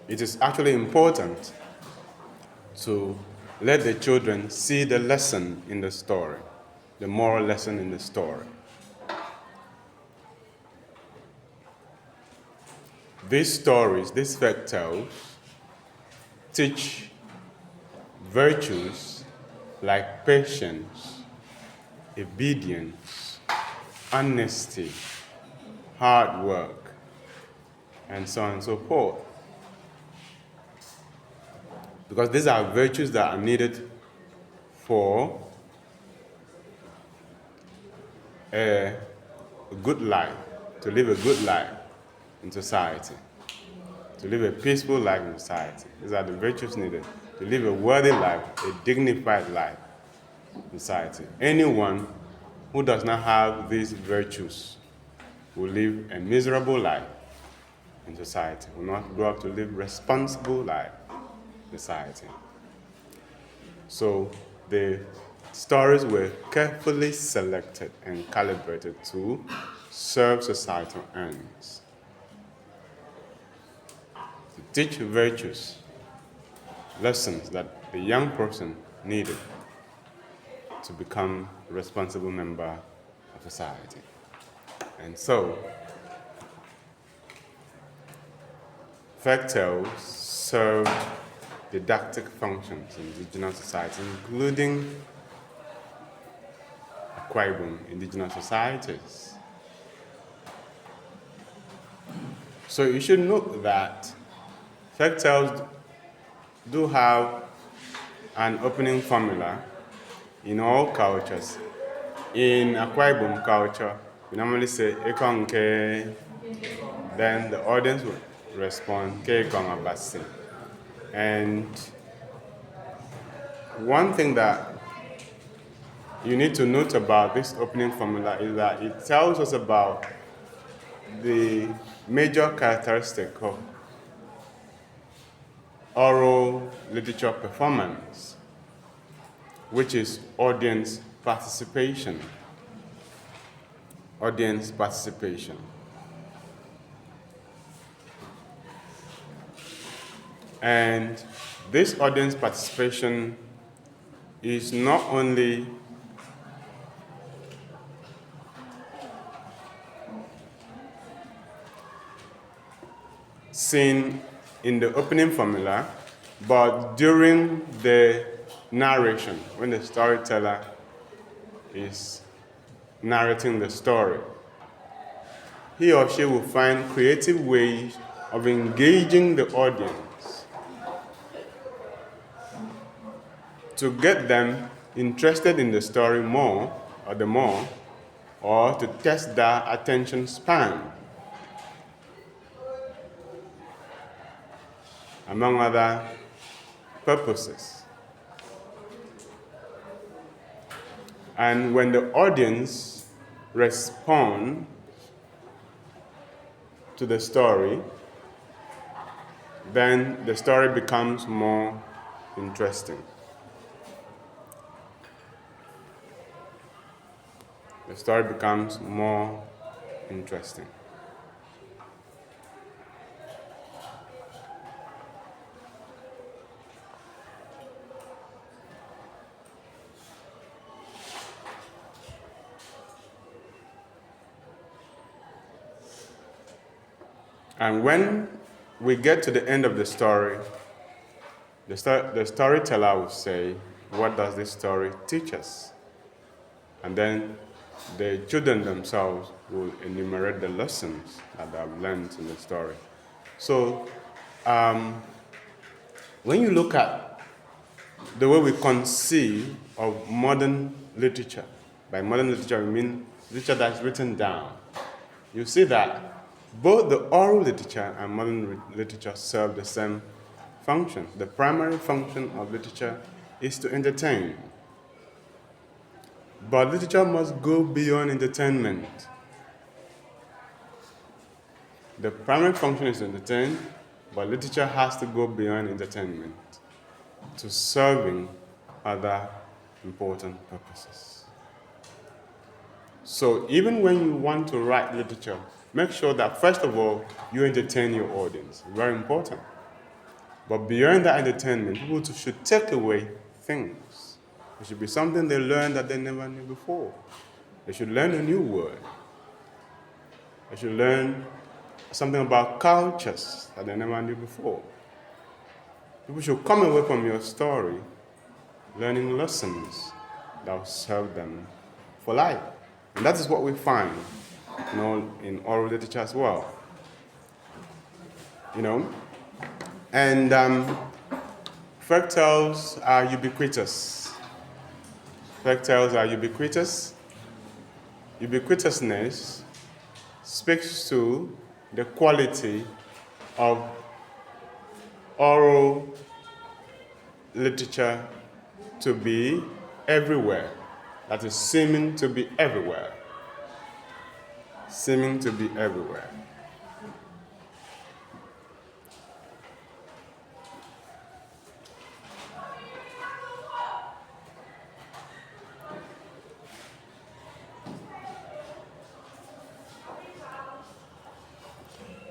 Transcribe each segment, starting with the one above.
it is actually important to let the children see the lesson in the story, the moral lesson in the story. These stories, these folk tales, teach virtues like patience, obedience, honesty, hard work, and so on and so forth. Because these are virtues that are needed for a good life, to live a good life in society, to live a peaceful life in society. These are the virtues needed to live a worthy life, a dignified life in society. Anyone who does not have these virtues will live a miserable life in society, will not grow up to live responsible life in society. So the stories were carefully selected and calibrated to serve societal ends, to teach virtues, lessons that the young person needed to become a responsible member of society. And so, folktales serve didactic functions in indigenous society, including Akwa Ibom Indigenous societies. So you should note that folktales do have an opening formula in all cultures. In Akwa Ibom culture, we normally say Ekonke, then the audience would respond Ke Ekong Abasi. And one thing that you need to note about this opening formula is that it tells us about the major characteristic of oral literature performance, which is audience participation. Audience participation. And this audience participation is not only seen in the opening formula, but during the narration, when the storyteller is narrating the story, he or she will find creative ways of engaging the audience to get them interested in the story more, or to test their attention span, among other purposes. And when the audience responds to the story, then the story becomes more interesting. The story becomes more interesting. And when we get to the end of the story, the storyteller will say, what does this story teach us? And then the children themselves will enumerate the lessons that they have learned in the story. So when you look at the way we conceive of modern literature, by modern literature we mean literature that's written down, you see that both the oral literature and modern literature serve the same function. The primary function of literature is to entertain. But literature must go beyond entertainment. The primary function is to entertain, but literature has to go beyond entertainment to serving other important purposes. So even when you want to write literature, make sure that first of all, you entertain your audience. Very important. But beyond that entertainment, people should take away things. It should be something they learn that they never knew before. They should learn a new word. They should learn something about cultures that they never knew before. People should come away from your story learning lessons that will serve them for life. And that is what we find in oral literature as well. And folktales are ubiquitous. Folktales are ubiquitous. Ubiquitousness speaks to the quality of oral literature to be everywhere. That is seeming to be everywhere. Seeming to be everywhere.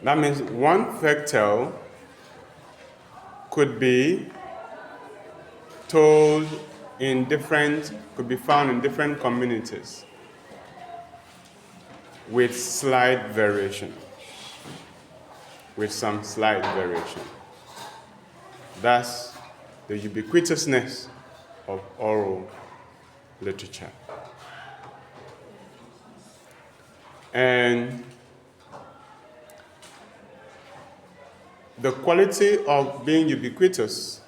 That means one folktale could be told could be found in different communities with slight variation, with some slight variation. That's the ubiquitousness of oral literature. And the quality of being ubiquitous,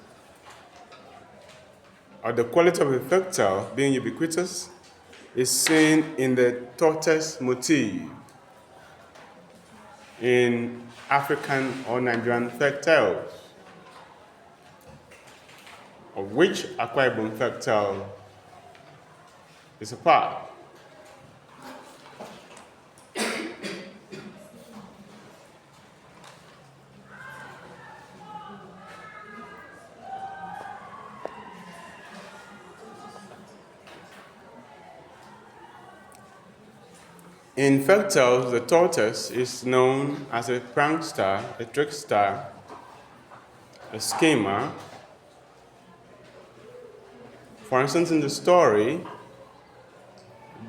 or the quality of a folktale being ubiquitous, is seen in the tortoise motif in African or Nigerian folktales, of which Akwa Ibom folktale is a part. In folktales, the tortoise is known as a prankster, a trickster, a schemer. For instance, in the story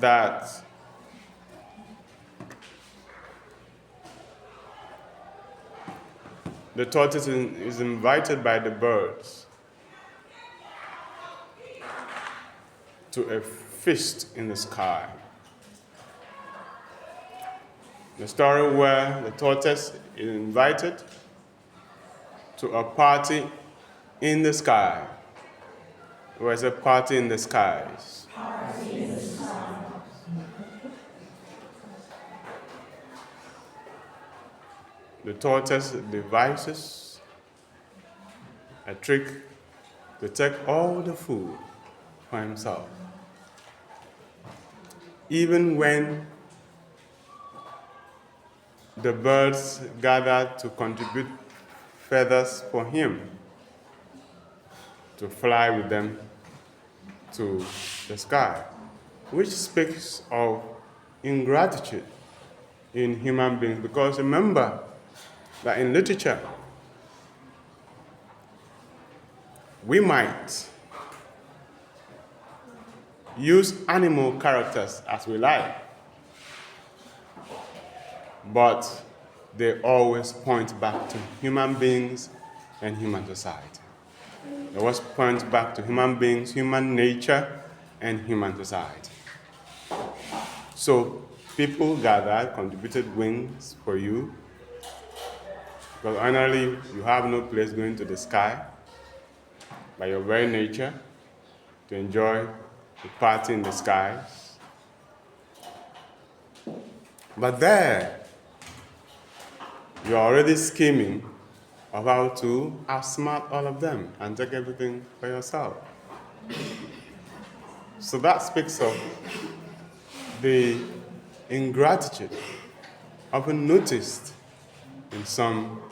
that the tortoise is invited by the birds to a feast in the sky. The story where the tortoise is invited to a party in the sky. Where's a party in the skies? Party in the sky. The tortoise devises a trick to take all the food for himself. Even when the birds gather to contribute feathers for him to fly with them to the sky, which speaks of ingratitude in human beings. Because remember that in literature, we might use animal characters as we like, but they always point back to human beings and human society. They always point back to human beings, human nature, and human society. So people gathered, contributed wings for you, because ordinarily you have no place going to the sky by your very nature to enjoy the party in the skies. But there, you're already scheming of how to outsmart all of them and take everything for yourself. So that speaks of the ingratitude often noticed in some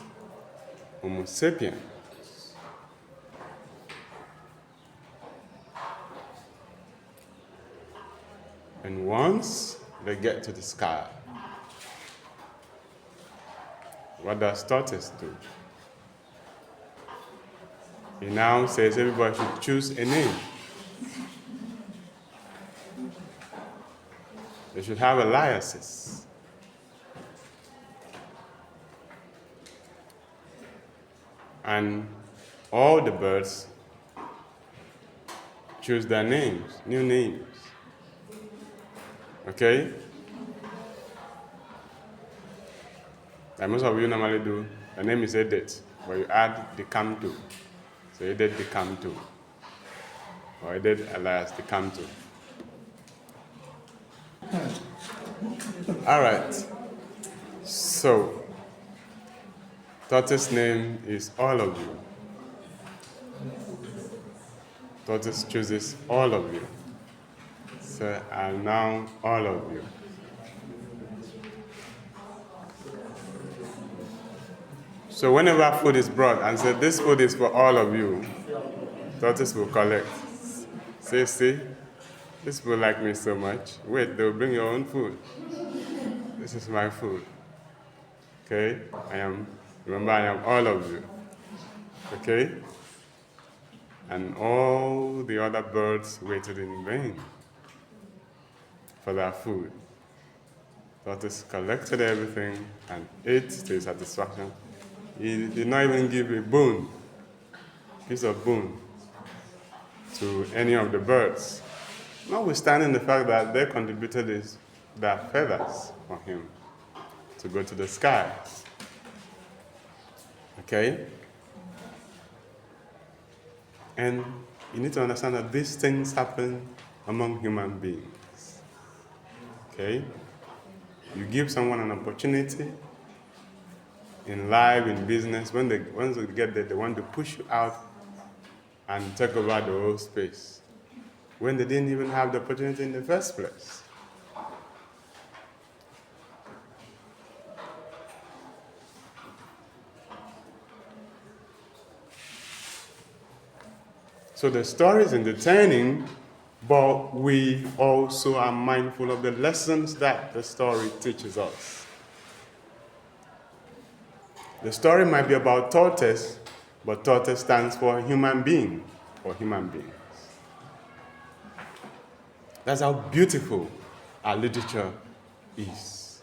Homo sapiens. And once they get to the sky, what does tortoise do? He now says everybody should choose a name. They should have alliances. And all the birds choose their names, new names. Okay? Like most of you normally do, the name is Edet, but you add the come to. So Edet the come to. Or Edet alias the come to. All right. So, Tortoise's name is all of you. Tortoise chooses all of you. So, I'm now all of you. So, whenever food is brought and said, this food is for all of you, Tortoise will collect. Say, see, these people like me so much. Wait, they'll bring your own food. This is my food. Okay? Remember, I am all of you. Okay? And all the other birds waited in vain for their food. Tortoise collected everything and ate to his satisfaction. He did not even give a piece of bone, to any of the birds, notwithstanding the fact that they contributed their feathers for him to go to the sky. Okay? And you need to understand that these things happen among human beings. Okay? You give someone an opportunity in life, in business, once they get there, they want to push you out and take over the whole space, when they didn't even have the opportunity in the first place. So the story is entertaining, but we also are mindful of the lessons that the story teaches us. The story might be about tortoise, but tortoise stands for human being, or human beings. That's how beautiful our literature is.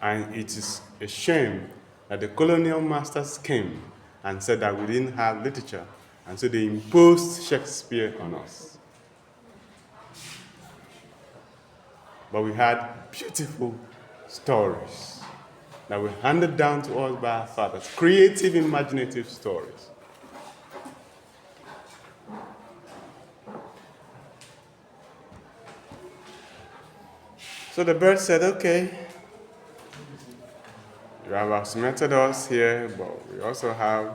And it is a shame that the colonial masters came and said that we didn't have literature, and so they imposed Shakespeare on us. But we had beautiful stories that were handed down to us by our fathers, creative, imaginative stories. So the bird said, okay, you have estimated us here, but we also have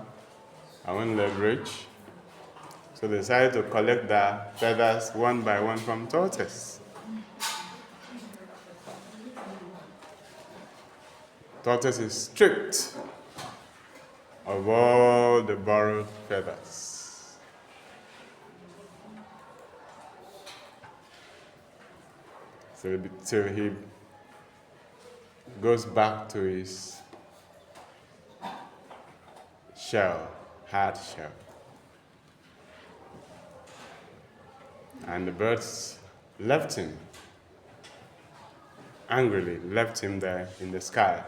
our own leverage. So they decided to collect their feathers one by one from tortoise. Tortoise is stripped of all the borrowed feathers. So he goes back to his shell, hard shell. And the birds left him, angrily left him there in the sky.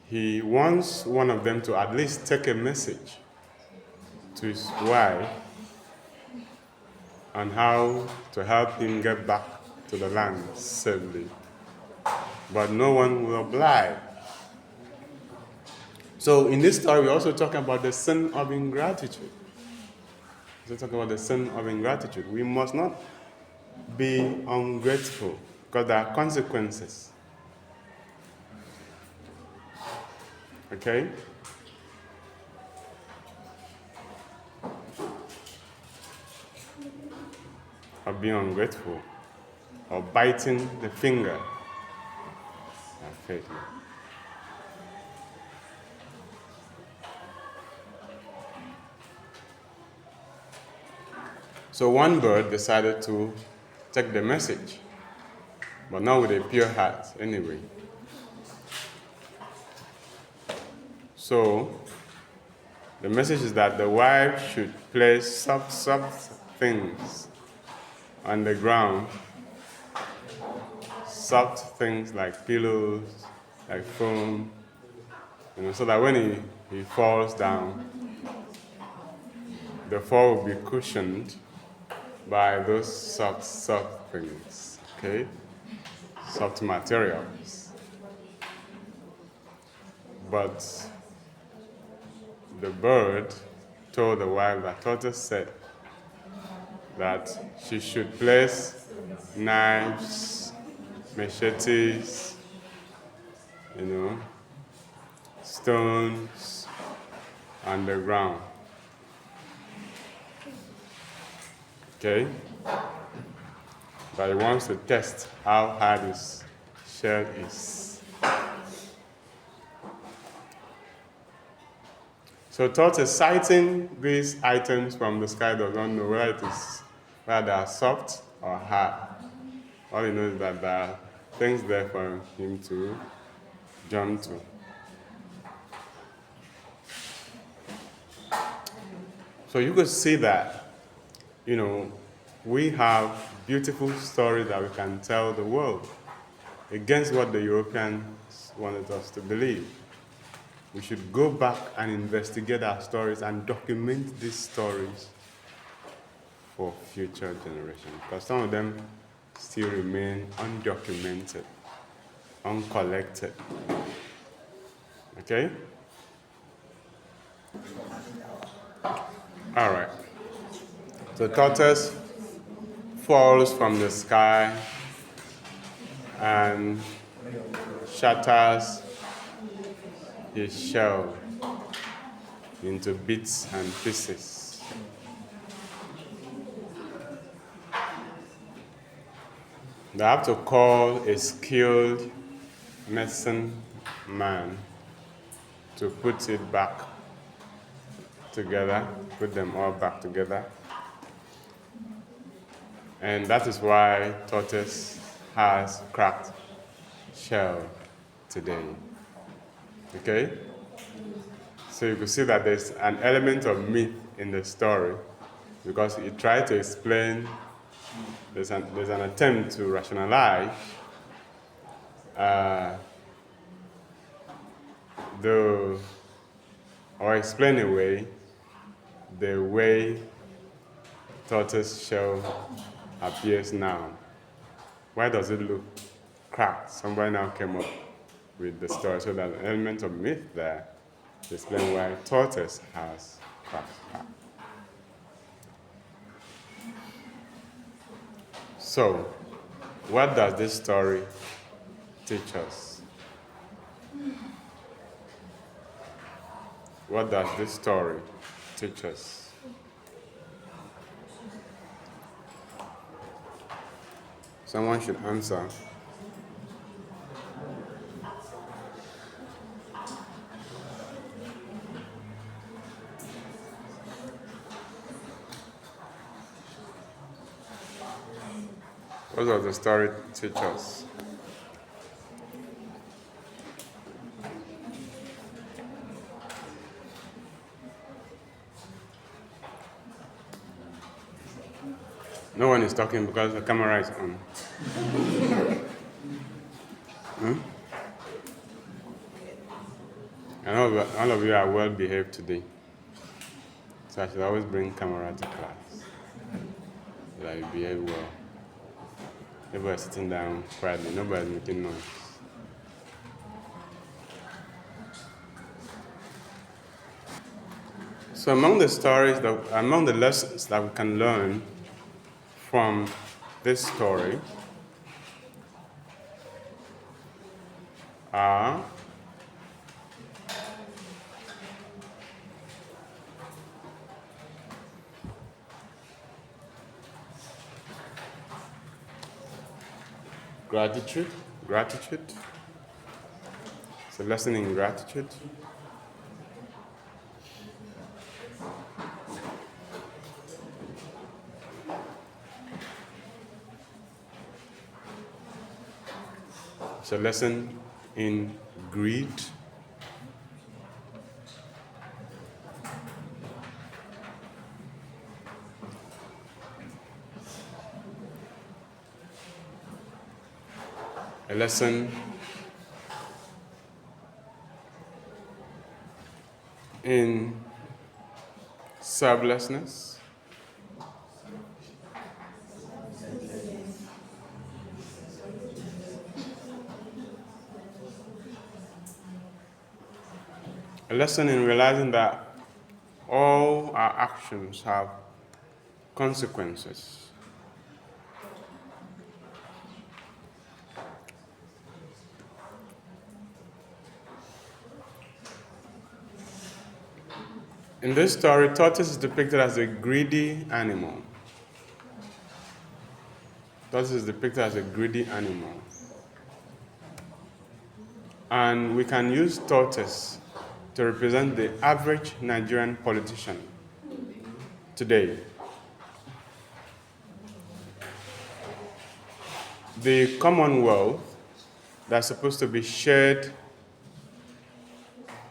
He wants one of them to at least take a message to his wife on how to help him get back to the land safely. But no one will oblige. So in this story, we're also talking about the sin of ingratitude. We're talking about the sin of ingratitude. We must not be ungrateful because there are consequences. Okay? Of being ungrateful, or biting the finger. Faith. So one bird decided to take the message, but not with a pure heart anyway. So, the message is that the wife should place soft things on the ground, soft things like pillows, like foam, so that when he falls down, the fall will be cushioned by those soft things, okay? Soft materials. But the bird told the wife that tortoise said that she should place knives, machetes, stones on the ground. Okay? But he wants to test how hard his shell is. So tortoise sighting these items from the sky does not know whether they are soft or hard. All he knows is that there are things there for him to jump to. So you could see that, we have beautiful stories that we can tell the world against what the Europeans wanted us to believe. We should go back and investigate our stories and document these stories for future generations, because some of them still remain undocumented, uncollected. Okay? All right. So tortoise falls from the sky and shatters his shell into bits and pieces. They have to call a skilled medicine man to put it back together, put them all back together. And that is why tortoise has cracked shell today. Okay? So you can see that there's an element of myth in the story, because it tried to explain, there's an attempt to rationalize or explain away the way tortoise shell appears now. Why does it look cracked? Somebody now came up with the story, so there's an element of myth there to explain why tortoise has cracked. So, what does this story teach us? What does this story teach us? Someone should answer. What does the story teach us? No one is talking because the camera is on. And all of you are well behaved today. So I should always bring camera to class, so that you behave well. Everybody sitting down quietly, nobody making noise. So among the lessons that we can learn from this story are gratitude. It's a lesson in gratitude. It's a lesson in greed. A lesson in selflessness. A lesson in realizing that all our actions have consequences. In this story, tortoise is depicted as a greedy animal. Tortoise is depicted as a greedy animal. And we can use tortoise to represent the average Nigerian politician today. The Commonwealth that's supposed to be shared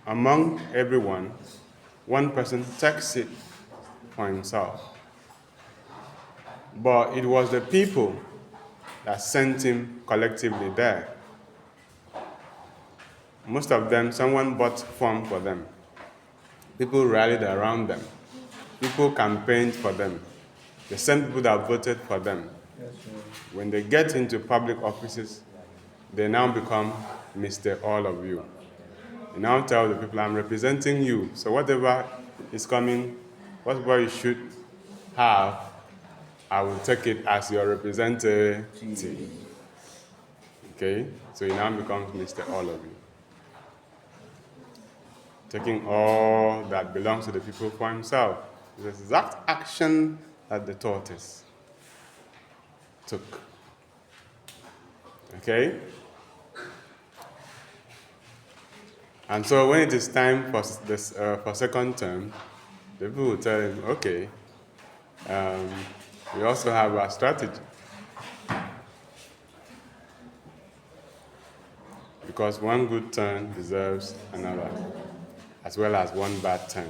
among everyone, one person takes it for himself. But it was the people that sent him collectively there. Most of them, someone bought form for them. People rallied around them. People campaigned for them. The same people that voted for them. When they get into public offices, they now become Mr. All of You. You now tell the people, I'm representing you. So whatever is coming, whatever you should have, I will take it as your representative. Okay? So he now becomes Mr. All of You. Taking all that belongs to the people for himself. It's the exact action that the tortoise took. Okay? And so when it is time for second term, the people will tell him, okay, we also have a strategy. Because one good turn deserves another, as well as one bad turn.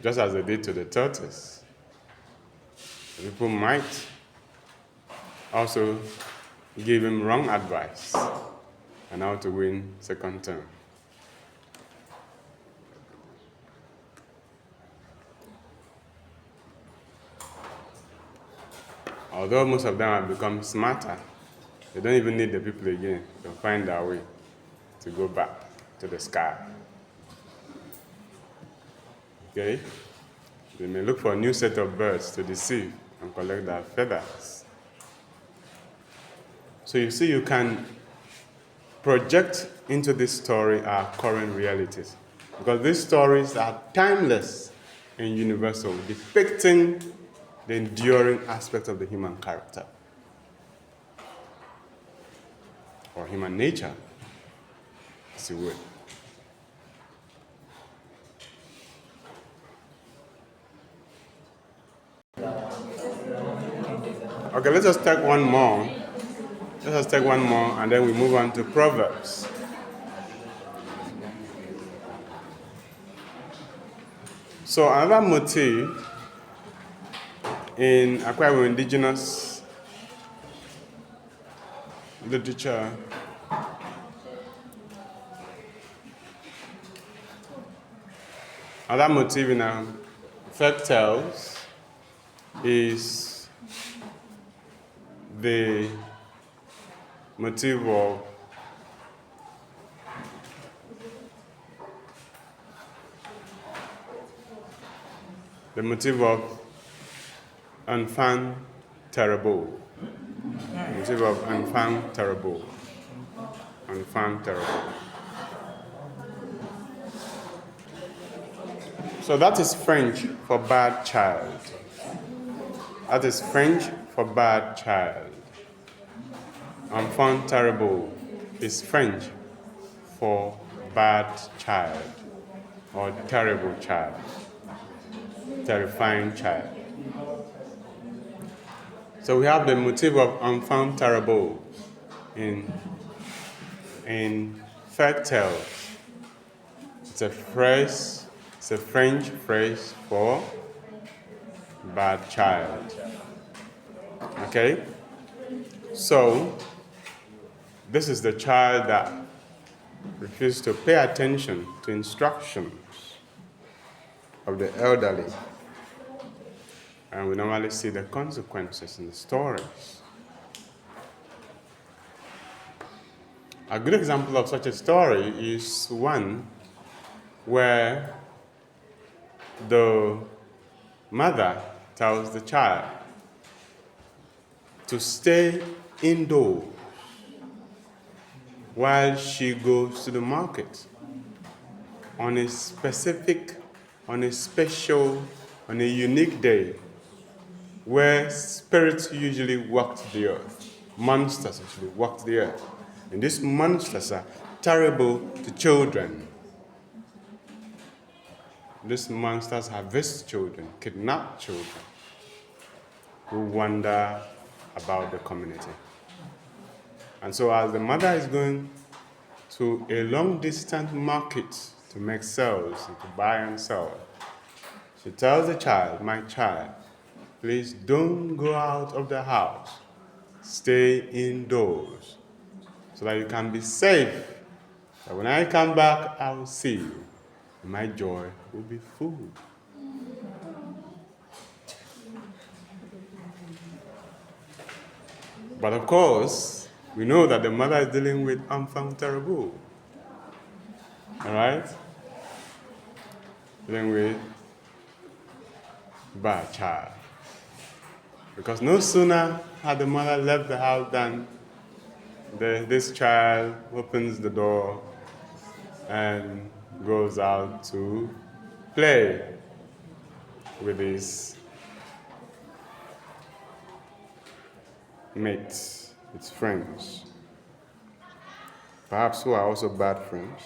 Just as they did to the tortoise. The people might also give him wrong advice on how to win second term. Although most of them have become smarter, they don't even need the people again. They'll find their way to go back to the sky. Okay? They may look for a new set of birds to deceive and collect their feathers. So you see, you can project into this story our current realities. Because these stories are timeless and universal, depicting the enduring aspect of the human character or human nature, as you would. Okay, let's just take one more. Let us take one more and then we move on to Proverbs. So another motif in Akwa Ibom Indigenous literature another motif in Folktales is the motif of enfant terrible. Motif of enfant terrible. Enfant terrible. So that is French for bad child. That is French for bad child. Enfant terrible is French for bad child or terrible child. terrifying child. So we have the motif of enfant terrible in Folktales. It's a French phrase for bad child. Okay? So this is the child that refuses to pay attention to instructions of the elderly. And we normally see the consequences in the stories. A good example of such a story is one where the mother tells the child to stay indoors while she goes to the market on a unique day where spirits usually walk the earth. Monsters usually walk the earth. And these monsters are terrible to children. These monsters harvest children, kidnap children, who wander about the community. And so as the mother is going to a long-distance market to make sales, and to buy and sell, she tells the child, "My child, please don't go out of the house. Stay indoors so that you can be safe. That when I come back, I will see you. And my joy will be full." But of course, we know that the mother is dealing with enfant terrible. All right? Dealing with bad child. Because no sooner had the mother left the house than this child opens the door and goes out to play with his mates, its friends, perhaps who are also bad friends.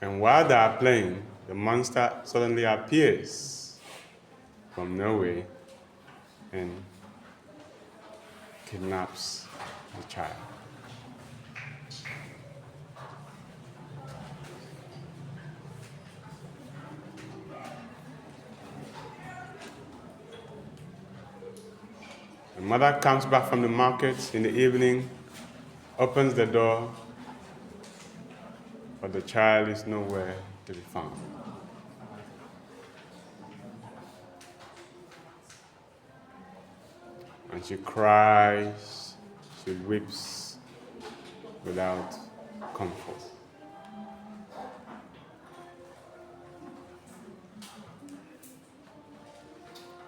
And while they are playing, the monster suddenly appears from nowhere and kidnaps the child. The mother comes back from the market in the evening, opens the door, but the child is nowhere to be found. And she cries, she weeps without comfort.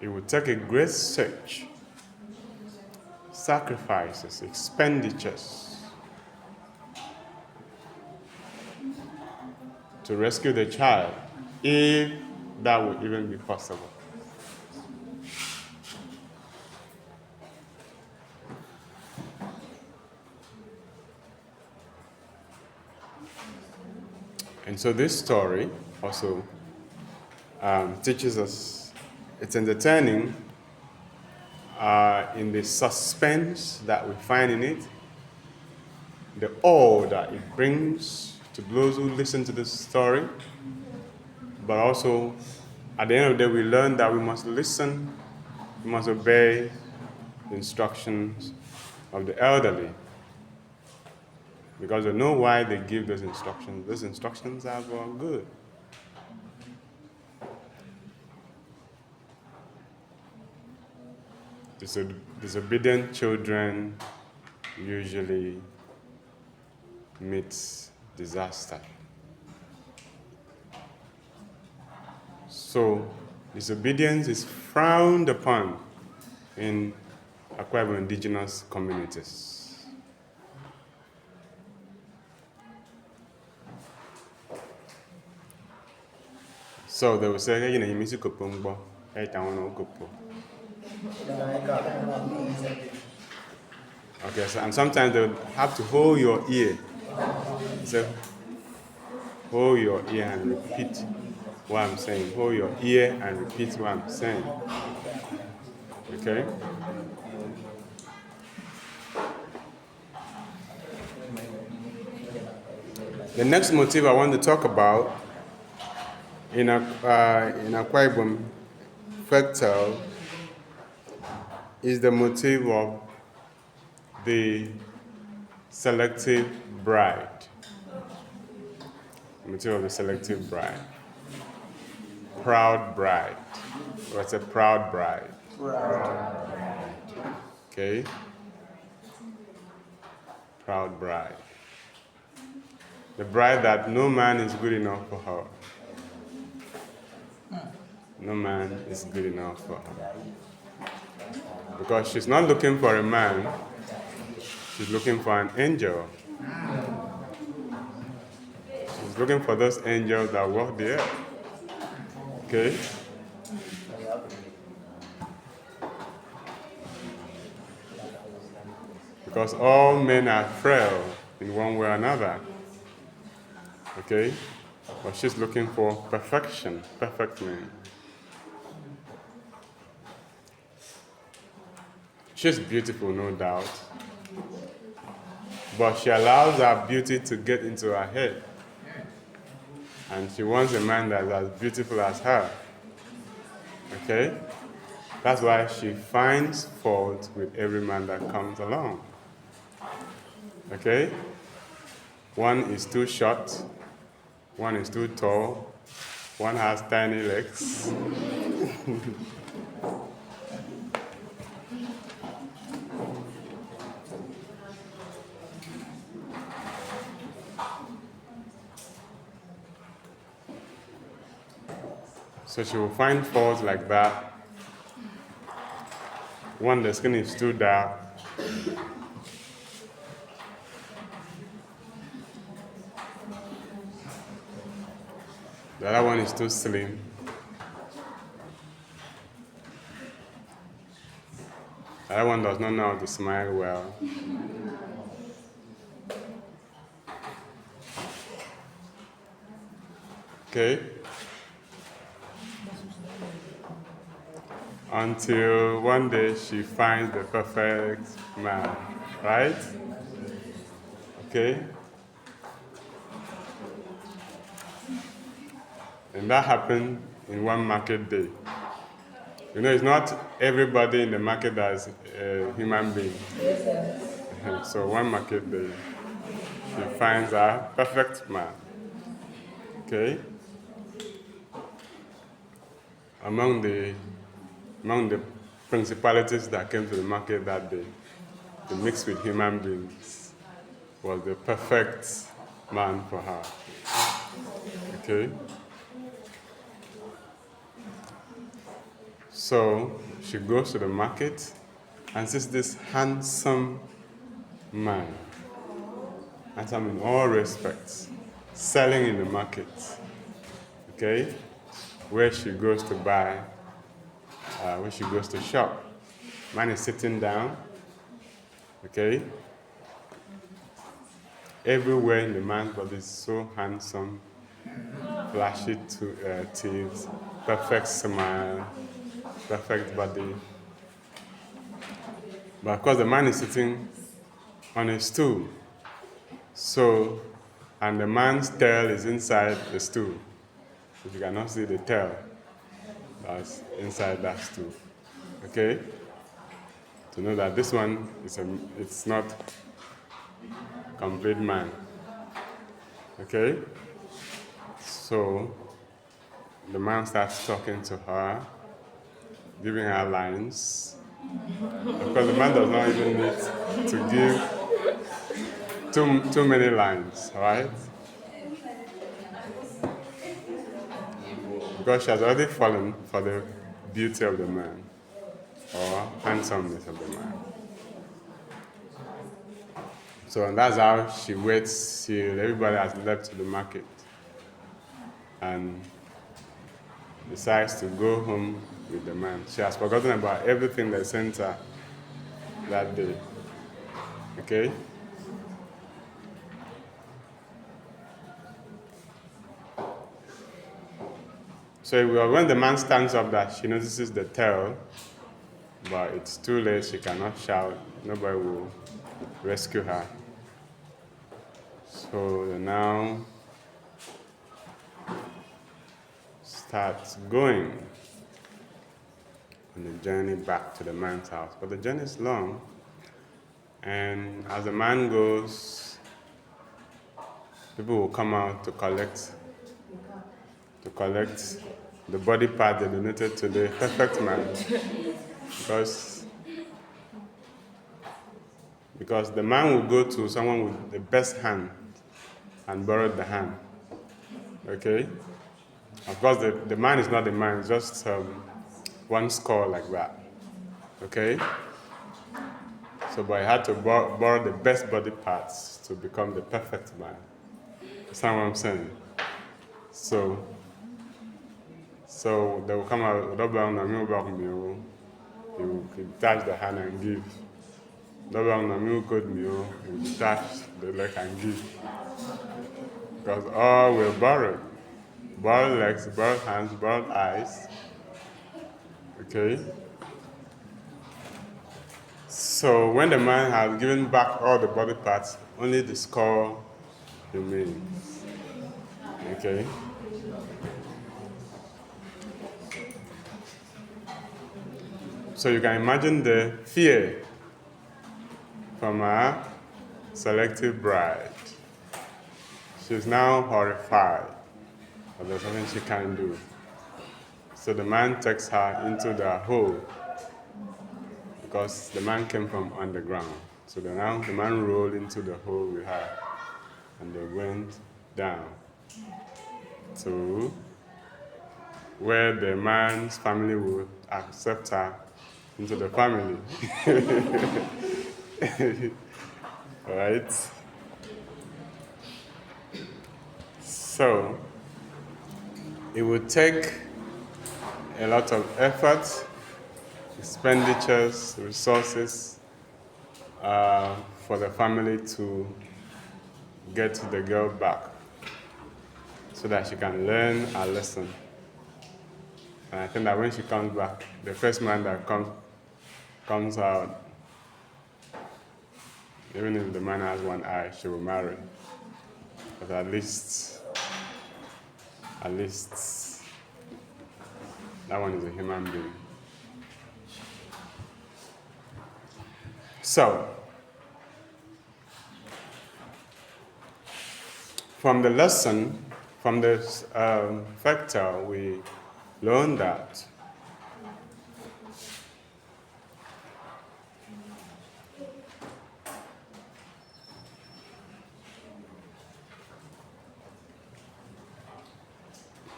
It would take a great search, sacrifices, expenditures to rescue the child, if that would even be possible. And so this story also teaches us, it's entertaining in the suspense that we find in it, the awe that it brings to those who listen to this story, but also at the end of the day we learn that we must listen, we must obey the instructions of the elderly, because we know why they give those instructions. Those instructions are for good. Disobedient children usually meet disaster. So disobedience is frowned upon in Akwa Ibom Indigenous communities. So they will say, you know, you miss a couple. Okay, so, and sometimes they would have to hold your ear said, hold your ear and repeat what I'm saying. Hold your ear and repeat what I'm saying. Okay? The next motif I want to talk about in Akwa Ibom Folktale is the motif of the selective bride. The motif of the selective bride. Proud bride. What's a proud bride? Okay? Proud bride. The bride that no man is good enough for her. No man is good enough for her. Because she's not looking for a man, she's looking for an angel. She's looking for those angels that walk the earth. Okay? Because all men are frail in one way or another. Okay? But she's looking for perfection, perfect man. She's beautiful, no doubt. But she allows her beauty to get into her head. And she wants a man that's as beautiful as her. Okay? That's why she finds fault with every man that comes along. Okay? One is too short, one is too tall, one has tiny legs. So she will find faults like that. One, the skin is too dark. The other one is too slim. The other one does not know how to smile well. Okay? Until one day she finds the perfect man, right? Okay? And that happened in one market day. You know, it's not everybody in the market that's a human being. So one market day, she finds a perfect man. Okay? Among the principalities that came to the market that day, to mix with human beings, was the perfect man for her. Okay? So she goes to the market and sees this handsome man, handsome in all respects, selling in the market. Okay? Where she goes to buy, where she goes to shop. Man is sitting down. Okay? Everywhere in the man's body is so handsome, flashy teeth, perfect smile, perfect body. But of course, the man is sitting on a stool. So, and the man's tail is inside the stool. If you cannot see the tail, that's inside that stool. Okay? To know that this one it's not complete man. Okay? So the man starts talking to her, giving her lines. Because the man does not even need to give too many lines, right? Because she has already fallen for the beauty of the man or handsomeness of the man. So that's how she waits till everybody has left to the market and decides to go home with the man. She has forgotten about everything that sent her that day. Okay? So when the man stands up, that she notices the tail, but it's too late. She cannot shout. Nobody will rescue her. So they now starts going on the journey back to the man's house. But the journey is long, and as the man goes, people will come out to collect the body part they donated to the perfect man, because the man will go to someone with the best hand and borrow the hand. Okay? Of course, the man is not the man, it's just one score like that. Okay? So, but he had to borrow the best body parts to become the perfect man. That's what I'm saying. So they will come out, you touch the hand and give. You touch the leg and give. Because all were borrowed. Borrowed legs, borrowed hands, borrowed eyes. Okay? So when the man has given back all the body parts, only the skull remains. Okay? So you can imagine the fear from our selective bride. She's now horrified, but there's nothing she can do. So the man takes her into the hole, because the man came from underground. So the man rolled into the hole with her, and they went down to where the man's family would accept her into the family. Right? So it would take a lot of effort, expenditures, resources for the family to get the girl back so that she can learn a lesson. And I think that when she comes back, the first man that comes out, even if the man has one eye, she will marry. But at least that one is a human being. So, from the lesson, from this factor, we learn that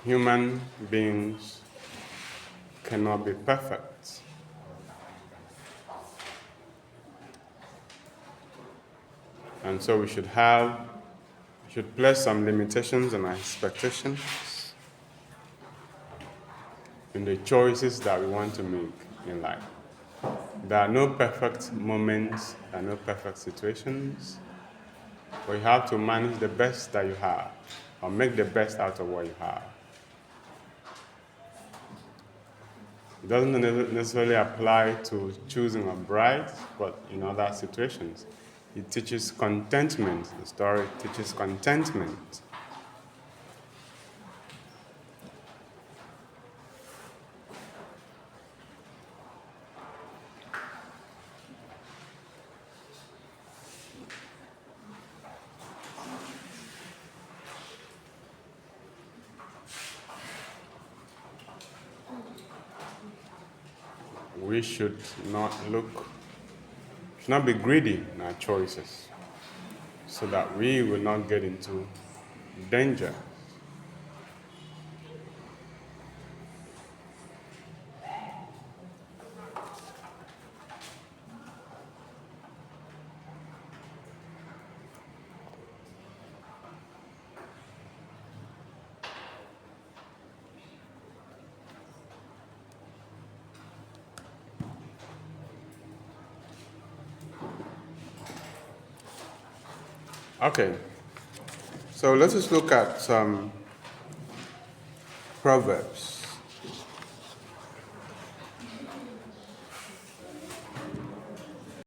human beings cannot be perfect. And so we should place some limitations on our expectations in the choices that we want to make in life. There are no perfect moments, there are no perfect situations, but you have to manage the best that you have, or make the best out of what you have. It doesn't necessarily apply to choosing a bride, but in other situations. It teaches contentment. The story teaches contentment. We should not be greedy in our choices, so that we will not get into danger. Okay, so let us look at some proverbs.